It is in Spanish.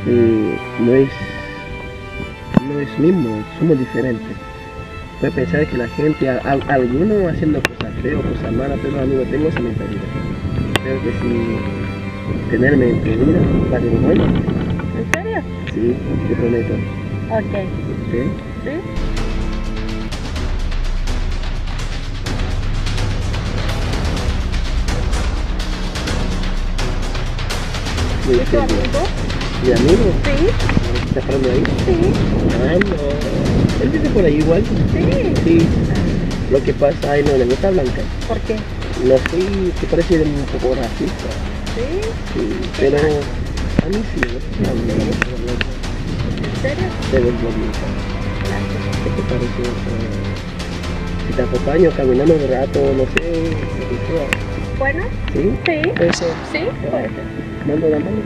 no es mismo, somos diferentes. Puede pensar que la gente, algunos haciendo cosas feas, cosas malas, pero a mí no tengo esa mentalidad. Creo que si tenerme en tu vida va a ser bueno. ¿En serio? Sí, te prometo. Ok. ¿Sí? ¿Sí? Muy ¿Y tu bien. amigo? ¿Mi amigo? Sí. ¿Está parando ahí? Sí. Ah, no. Él vive por ahí igual. Sí. Sí. Lo que pasa, ay, no le gusta Blanca. ¿Por qué? No sé, que parece un poco racista. Sí. Sí, pero a mí sí me gusta. A mí me gusta Blanca. ¿En serio? Te ves bonita. Gracias. ¿Qué te parece eso? Si te acompaño caminando un rato, no sé, lo que sea. Bueno. ¿Sí? Sí. Puede ser. Sí. Puede ser. Mando la mano.